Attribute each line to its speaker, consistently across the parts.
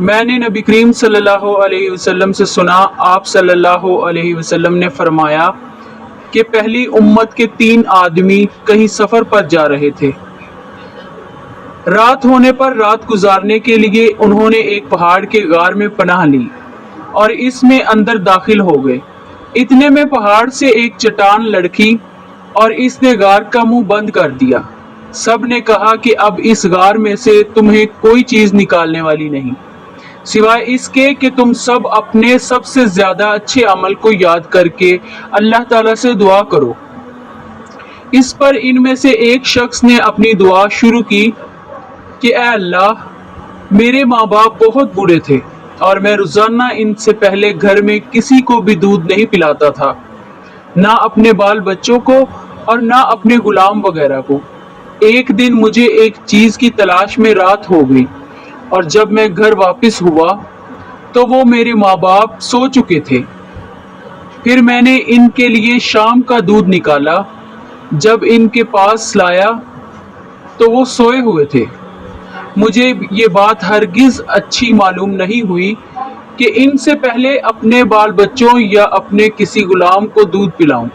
Speaker 1: मैंने नबी करीम सल्लल्लाहु अलैहि वसल्लम से सुना, आप सल्लल्लाहु अलैहि वसल्लम ने फरमाया कि पहली उम्मत के 3 आदमी कहीं सफर पर जा रहे थे। रात होने पर रात गुजारने के लिए उन्होंने एक पहाड़ के गार में पनाह ली और इसमें अंदर दाखिल हो गए। इतने में पहाड़ से एक चट्टान लड़खी और इसने गार का मुंह बंद कर दिया। सब ने कहा कि अब इस गार में से तुम्हें कोई चीज निकालने वाली नहीं, सिवाय इसके कि तुम सब अपने सबसे ज्यादा अच्छे अमल को याद करके अल्लाह ताला से दुआ करो। इस पर इनमें से एक शख्स ने अपनी दुआ शुरू की कि ऐ अल्लाह, मेरे माँ बाप बहुत बूढ़े थे और मैं रोजाना इनसे पहले घर में किसी को भी दूध नहीं पिलाता था, ना अपने बाल बच्चों को और ना अपने गुलाम वगैरह को। एक दिन मुझे एक चीज की तलाश में रात हो गई और जब मैं घर वापस हुआ तो वो मेरे माँ बाप सो चुके थे। फिर मैंने इनके लिए शाम का दूध निकाला। जब इनके पास लाया तो वो सोए हुए थे। मुझे ये बात हरगिज अच्छी मालूम नहीं हुई कि इनसे पहले अपने बाल बच्चों या अपने किसी गुलाम को दूध पिलाऊं,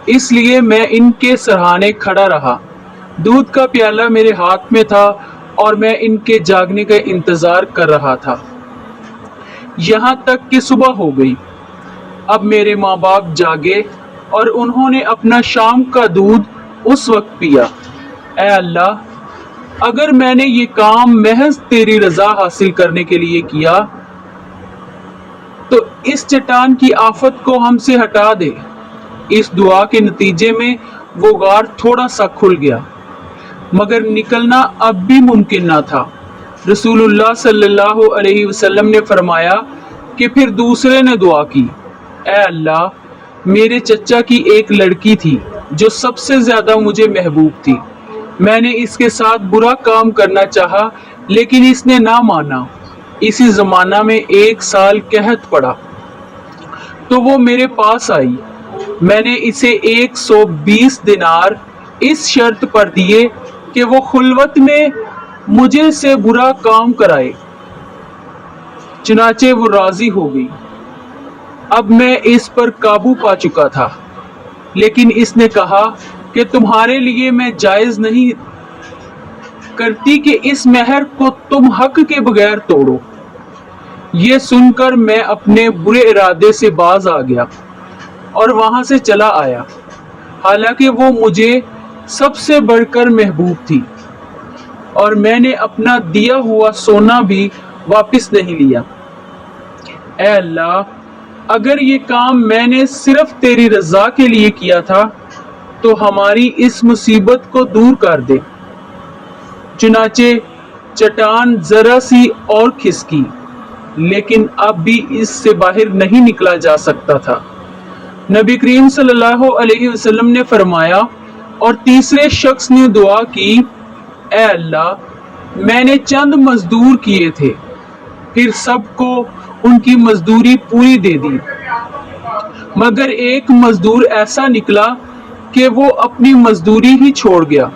Speaker 1: इसलिए मैं इनके सराहने खड़ा रहा। दूध का प्याला मेरे हाथ में था और मैं इनके जागने का इंतजार कर रहा था, यहाँ तक कि सुबह हो गई। अब मेरे माँ बाप जागे और उन्होंने अपना शाम का दूध उस वक्त पिया। ऐ अल्लाह, अगर मैंने ये काम महज तेरी रजा हासिल करने के लिए किया तो इस चट्टान की आफत को हमसे हटा दे। इस दुआ के नतीजे में वो गार थोड़ा सा खुल गया, मगर निकलना अब भी मुमकिन ना था। रसूलुल्लाह सल्लल्लाहु अलैहि वसल्लम ने फरमाया कि फिर दूसरे ने दुआ की, ऐ अल्लाह, मेरे चचा की एक लड़की थी जो सबसे ज्यादा मुझे महबूब थी। मैंने इसके साथ बुरा काम करना चाहा लेकिन इसने ना माना। इसी जमाना में 1 साल कहत पड़ा तो वो मेरे पास आई। मैंने इसे 120 दिनार इस शर्त पर दिए कि वो खुलवत में मुझे से बुरा काम कराए। चुनाचे वो राजी हो गई। अब मैं इस पर काबू पा चुका था, लेकिन इसने कहा कि तुम्हारे लिए मैं जायज नहीं करती कि इस मेहर को तुम हक के बगैर तोड़ो। ये सुनकर मैं अपने बुरे इरादे से बाज आ गया और वहां से चला आया, हालांकि वो मुझे सबसे बढ़कर महबूब थी और मैंने अपना दिया हुआ सोना भी वापस नहीं लिया। ऐ अल्लाह, अगर ये काम मैंने सिर्फ तेरी रजा के लिए किया था तो हमारी इस मुसीबत को दूर कर दे। चुनाचे चट्टान जरा सी और खिसकी, लेकिन अब भी इससे बाहर नहीं निकला जा सकता था। नबी करीम सल्लल्लाहु अलैहि वसल्लम ने फरमाया और तीसरे शख्स ने दुआ की, ऐ अल्लाह, मैंने चंद मजदूर किए थे, फिर सबको उनकी मजदूरी पूरी दे दी, मगर एक मजदूर ऐसा निकला कि वो अपनी मजदूरी ही छोड़ गया।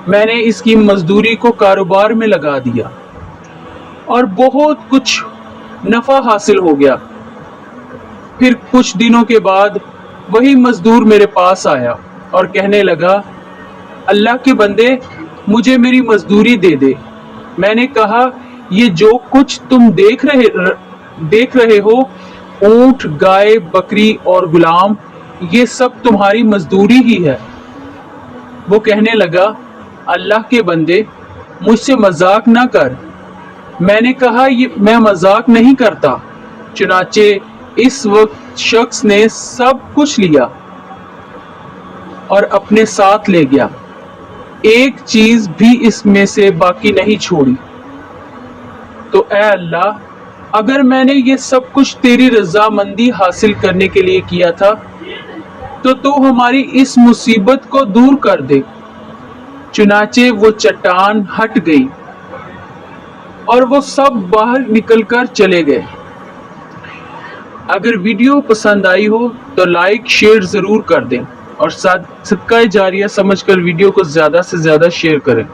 Speaker 1: मैंने इसकी मजदूरी को कारोबार में लगा दिया और बहुत कुछ नफा हासिल हो गया। फिर कुछ दिनों के बाद वही मजदूर मेरे पास आया और कहने लगा, अल्लाह के बंदे, मुझे मेरी मजदूरी दे दे। मैंने कहा, ये जो कुछ तुम देख रहे हो, ऊंट, गाय, बकरी और गुलाम, ये सब तुम्हारी मजदूरी ही है। वो कहने लगा, अल्लाह के बंदे, मुझसे मजाक ना कर। मैंने कहा, ये मैं मजाक नहीं करता। चुनाचे इस वक्त शख्स ने सब कुछ लिया और अपने साथ ले गया, एक चीज भी इसमें से बाकी नहीं छोड़ी। तो ऐ अल्लाह, अगर मैंने ये सब कुछ तेरी रजामंदी हासिल करने के लिए किया था तो तू हमारी इस मुसीबत को दूर कर दे। चुनाचे वो चट्टान हट गई और वो सब बाहर निकलकर चले गए। अगर वीडियो पसंद आई हो तो लाइक शेयर जरूर कर दें और सदका जारिया समझकर वीडियो को ज्यादा से ज्यादा शेयर करें।